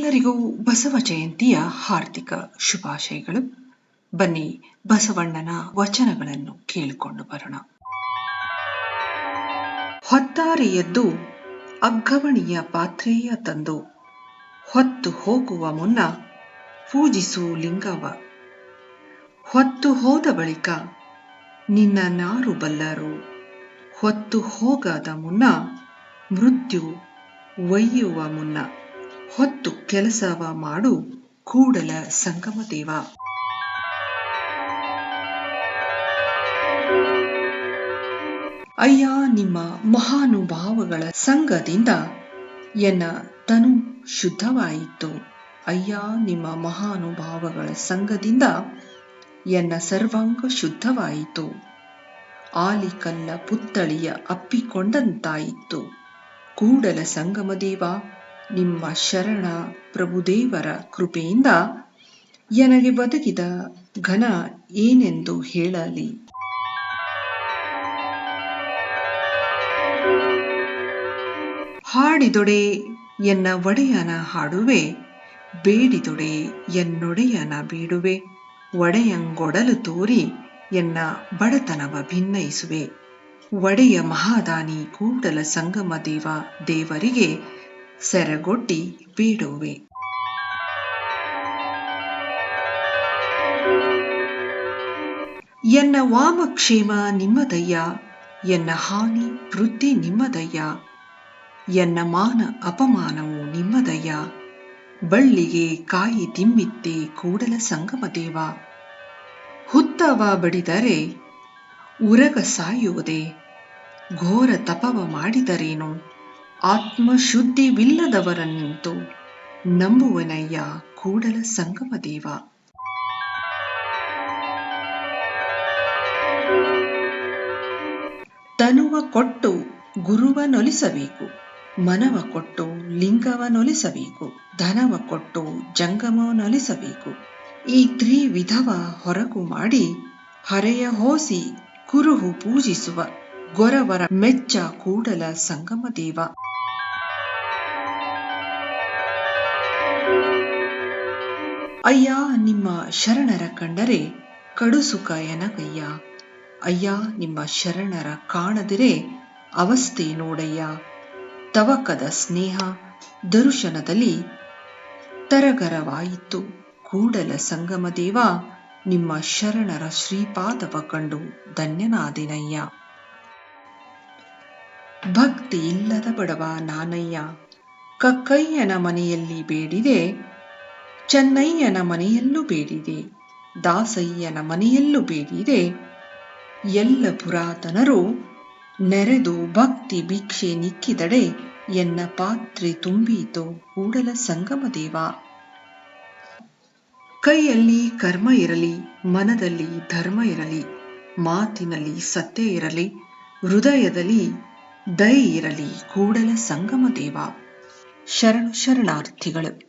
ಎಲ್ಲರಿಗೂ ಬಸವ ಜಯಂತಿಯ ಹಾರ್ದಿಕ ಶುಭಾಶಯಗಳು. ಬನ್ನಿ ಬಸವಣ್ಣನ ವಚನಗಳನ್ನು ಕೇಳಿಕೊಂಡು ಬರೋಣ. ಹೊತ್ತಾರೆ ಎದ್ದು ಅಗ್ಗವಣಿಯ ಪಾತ್ರೆಯ ತಂದು ಹೊತ್ತು ಹೋಗುವ ಮುನ್ನ ಪೂಜಿಸು ಲಿಂಗವ. ಹೊತ್ತು ಹೋದ ಬಳಿಕ ನಿನ್ನ ನಾರು ಬಲ್ಲರು. ಹೊತ್ತು ಹೋಗದ ಮುನ್ನ ಮೃತ್ಯು ಒಯ್ಯುವ ಮುನ್ನ ಹೊತ್ತು ಕೆಲಸವ ಮಾಡು ಕೂಡಲ ಸಂಗಮ ದೇವ. ಅಯ್ಯ ನಿಮ್ಮ ಮಹಾನುಭಾವಗಳ ಸಂಗದಿಂದ ಎನ್ನ ತನು ಶುದ್ಧವಾಯಿತು. ಅಯ್ಯ ನಿಮ್ಮ ಮಹಾನುಭಾವಗಳ ಸಂಗದಿಂದ ಎನ್ನ ಸರ್ವಾಂಗ ಶುದ್ಧವಾಯಿತು. ಆಲಿಕಲ್ಲ ಪುತ್ತಳಿಯ ಅಪ್ಪಿಕೊಂಡಂತಾಯಿತು. ಕೂಡಲ ಸಂಗಮ ದೇವ ನಿಮ್ಮ ಶರಣ ಪ್ರಭುದೇವರ ಕೃಪೆಯಿಂದ ನನಗೆ ಒದಗಿದ ಘನ ಏನೆಂದು ಹೇಳಲಿ. ಹಾಡಿದೊಡೆ ಎನ್ನ ಒಡೆಯನ ಹಾಡುವೆ, ಬೇಡಿದೊಡೆ ಎನ್ನೊಡೆಯನ ಬೇಡುವೆ. ಒಡೆಯಂಗೊಡಲು ತೋರಿ ಎನ್ನ ಬಡತನವ ಭಿನ್ನಯಿಸುವೆ. ಒಡೆಯ ಮಹಾದಾನಿ ಕೂಡಲ ಸಂಗಮ ದೇವ ದೇವರಿಗೆ ಸೆರಗೊಡ್ಡಿ ಬೇಡುವೆ. ಎನ್ನ ವಾಮಕ್ಷೇಮ ನಿಮ್ಮದಯ್ಯ, ಎನ್ನ ಹಾನಿ ವೃದ್ಧಿ ನಿಮ್ಮದಯ್ಯ. ಎನ್ನ ಮಾನ ಅಪಮಾನವು ನಿಮ್ಮದಯ್ಯ. ಬಳ್ಳಿಗೆ ಕಾಯಿ ತಿಮ್ಮಿತ್ತೆ ಕೂಡಲ ಸಂಗಮ ದೇವ. ಹುತ್ತವ ಬಡಿದರೆ ಉರಗ ಸಾಯುವುದೇ, ಘೋರ ತಪವ ಮಾಡಿದರೇನು ಆತ್ಮಶುದ್ಧಿವಿಲ್ಲದವರನ್ನಿಂತು ನಂಬುವನಯ್ಯ ಕೂಡಲ ಸಂಗಮ ದೇವ. ತನುವ ಕೊಟ್ಟು ಗುರುವನೊಲಿಸಬೇಕು, ಮನವ ಕೊಟ್ಟು ಲಿಂಗವನೊಲಿಸಬೇಕು, ಧನವ ಕೊಟ್ಟು ಜಂಗಮವನೊಲಿಸಬೇಕು. ಈ ತ್ರಿವಿಧವ ಹೊರಗು ಮಾಡಿ ಹರೆಯ ಹೋಸಿ ಕುರುಹು ಪೂಜಿಸುವ ಗೊರವರ ಮೆಚ್ಚ ಕೂಡಲ ಸಂಗಮ ದೇವ. ಅಯ್ಯ ನಿಮ್ಮ ಶರಣರ ಕಂಡರೆ ಕಡುಸುಖ ಎನಗಯ್ಯ. ಅಯ್ಯ ನಿಮ್ಮ ಶರಣರ ಕಾಣದಿರೆ ಅವಸ್ಥೆ ನೋಡಯ್ಯ. ತವಕದ ಸ್ನೇಹ ದರುಶನದಲ್ಲಿ ತರಗರವಾಯಿತು ಕೂಡಲ ಸಂಗಮ ದೇವ. ನಿಮ್ಮ ಶರಣರ ಶ್ರೀಪಾದವ ಕಂಡು ಧನ್ಯನಾದೆನಯ್ಯ. ಭಕ್ತಿ ಇಲ್ಲದ ಬಡವ ನಾನಯ್ಯ, ಕಕ್ಕಯ್ಯನ ಮನೆಯಲ್ಲಿ ಬೇಡಿದೆ, ಚೆನ್ನಯ್ಯನ ಮನೆಯಲ್ಲೂ ಬೇಡಿದೆ, ದಾಸಯ್ಯನ ಮನೆಯಲ್ಲೂ ಬೇಡಿದೆ. ಎಲ್ಲ ಪುರಾತನರು ನೆರೆದು ಭಕ್ತಿ ಭಿಕ್ಷೆ ನಿಕ್ಕಿದಡೆ ಎನ್ನ ಪಾತ್ರೆ ತುಂಬೀತು ಕೂಡಲ ಸಂಗಮ ದೇವ. ಕೈಯಲ್ಲಿ ಕರ್ಮ ಇರಲಿ, ಮನದಲ್ಲಿ ಧರ್ಮ ಇರಲಿ, ಮಾತಿನಲ್ಲಿ ಸತ್ಯ ಇರಲಿ, ಹೃದಯದಲ್ಲಿ ದಯೆ ಇರಲಿ ಕೂಡಲ ಸಂಗಮ ದೇವ. ಶರಣಾರ್ಥಿಗಳು.